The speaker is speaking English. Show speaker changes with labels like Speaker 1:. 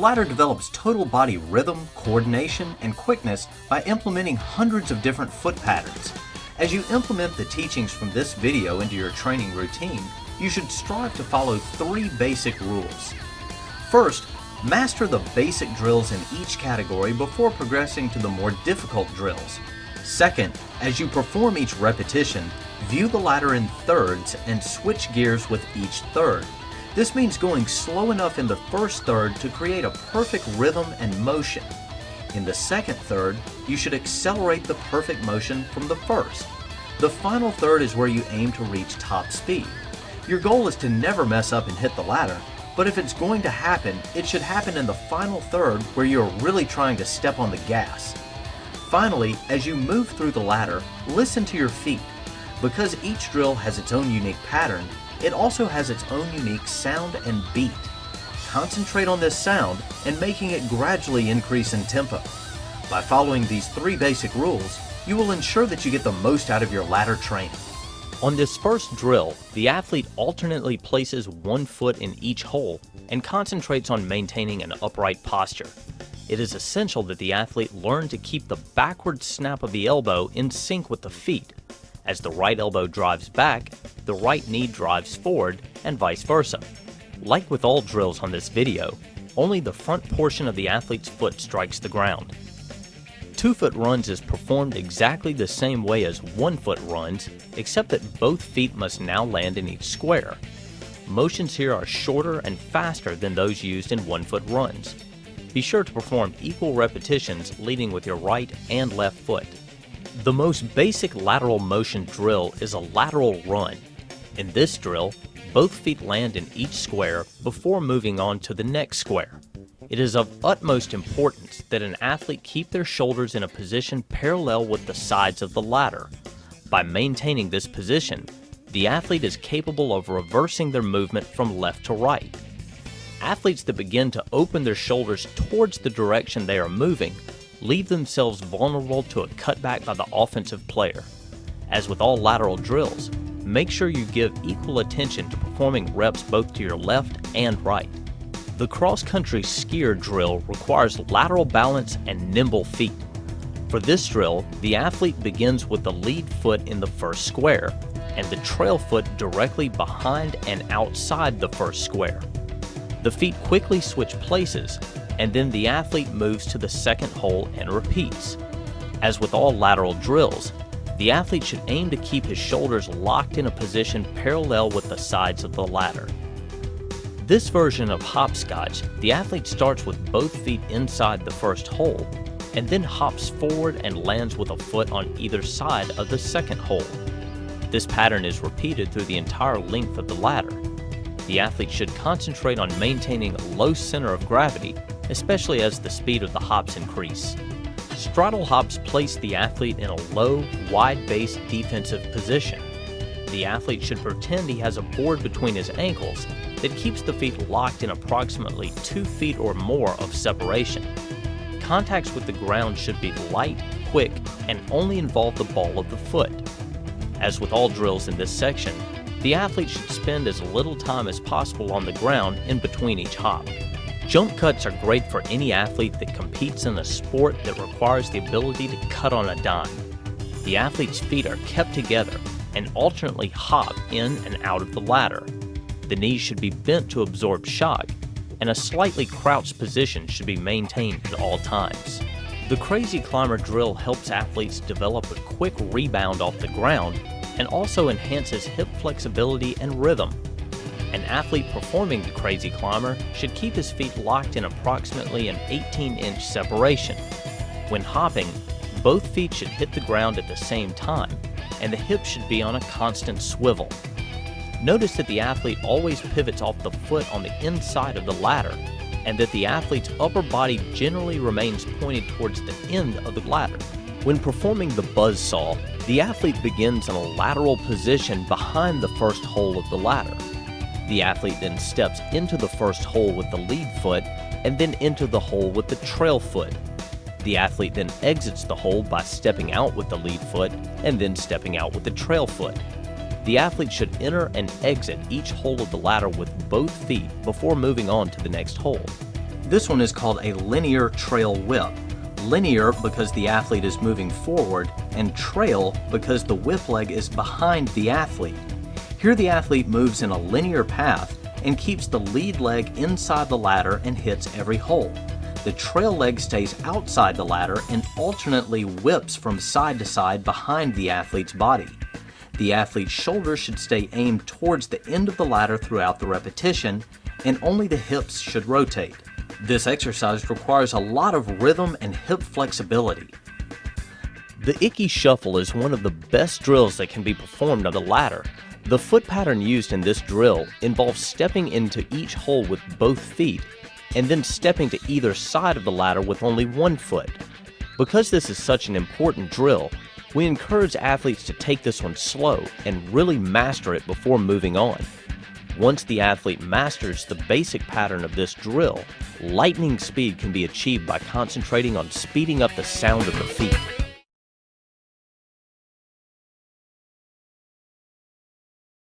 Speaker 1: ladder develops total body rhythm, coordination, and quickness by implementing hundreds of different foot patterns. As you implement the teachings from this video into your training routine, you should strive to follow 3 basic rules. First, master the basic drills in each category before progressing to the more difficult drills. Second, as you perform each repetition, view the ladder in thirds and switch gears with each third. This means going slow enough in the first third to create a perfect rhythm and motion. In the second third, you should accelerate the perfect motion from the first. The final third is where you aim to reach top speed. Your goal is to never mess up and hit the ladder, but if it's going to happen, it should happen in the final third where you're really trying to step on the gas. Finally, as you move through the ladder, listen to your feet. Because each drill has its own unique pattern, it also has its own unique sound and beat. Concentrate on this sound and making it gradually increase in tempo. By following these 3 basic rules, you will ensure that you get the most out of your ladder training.
Speaker 2: On this first drill, the athlete alternately places one foot in each hole and concentrates on maintaining an upright posture. It is essential that the athlete learn to keep the backward snap of the elbow in sync with the feet. As the right elbow drives back, the right knee drives forward, and vice versa. Like with all drills on this video, only the front portion of the athlete's foot strikes the ground. 2-foot runs is performed exactly the same way as 1-foot runs, except that both feet must now land in each square. Motions here are shorter and faster than those used in 1-foot runs. Be sure to perform equal repetitions leading with your right and left foot. The most basic lateral motion drill is a lateral run. In this drill, both feet land in each square before moving on to the next square. It is of utmost importance that an athlete keep their shoulders in a position parallel with the sides of the ladder. By maintaining this position, the athlete is capable of reversing their movement from left to right. Athletes that begin to open their shoulders towards the direction they are moving leave themselves vulnerable to a cutback by the offensive player. As with all lateral drills, make sure you give equal attention to performing reps both to your left and right. The cross-country skier drill requires lateral balance and nimble feet. For this drill, the athlete begins with the lead foot in the first square and the trail foot directly behind and outside the first square. The feet quickly switch places, and then the athlete moves to the second hole and repeats. As with all lateral drills, the athlete should aim to keep his shoulders locked in a position parallel with the sides of the ladder. This version of hopscotch, the athlete starts with both feet inside the first hole, and then hops forward and lands with a foot on either side of the second hole. This pattern is repeated through the entire length of the ladder. The athlete should concentrate on maintaining a low center of gravity, especially as the speed of the hops increase. Straddle hops place the athlete in a low, wide-based defensive position. The athlete should pretend he has a board between his ankles that keeps the feet locked in approximately 2 feet or more of separation. Contacts with the ground should be light, quick, and only involve the ball of the foot. As with all drills in this section, the athlete should spend as little time as possible on the ground in between each hop. Jump cuts are great for any athlete that competes in a sport that requires the ability to cut on a dime. The athlete's feet are kept together and alternately hop in and out of the ladder. The knees should be bent to absorb shock, and a slightly crouched position should be maintained at all times. The crazy climber drill helps athletes develop a quick rebound off the ground and also enhances hip flexibility and rhythm. An athlete performing the crazy climber should keep his feet locked in approximately an 18-inch separation. When hopping, both feet should hit the ground at the same time, and the hips should be on a constant swivel. Notice that the athlete always pivots off the foot on the inside of the ladder, and that the athlete's upper body generally remains pointed towards the end of the ladder. When performing the buzzsaw, the athlete begins in a lateral position behind the first hole of the ladder. The athlete then steps into the first hole with the lead foot and then into the hole with the trail foot. The athlete then exits the hole by stepping out with the lead foot and then stepping out with the trail foot. The athlete should enter and exit each hole of the ladder with both feet before moving on to the next hole.
Speaker 1: This one is called a linear trail whip. Linear because the athlete is moving forward, and trail because the whip leg is behind the athlete. Here the athlete moves in a linear path and keeps the lead leg inside the ladder and hits every hole. The trail leg stays outside the ladder and alternately whips from side to side behind the athlete's body. The athlete's shoulders should stay aimed towards the end of the ladder throughout the repetition, and only the hips should rotate. This exercise requires a lot of rhythm and hip flexibility.
Speaker 2: The Icky Shuffle is one of the best drills that can be performed on the ladder. The foot pattern used in this drill involves stepping into each hole with both feet and then stepping to either side of the ladder with only one foot. Because this is such an important drill, we encourage athletes to take this one slow and really master it before moving on. Once the athlete masters the basic pattern of this drill, lightning speed can be achieved by concentrating on speeding up the sound of the feet.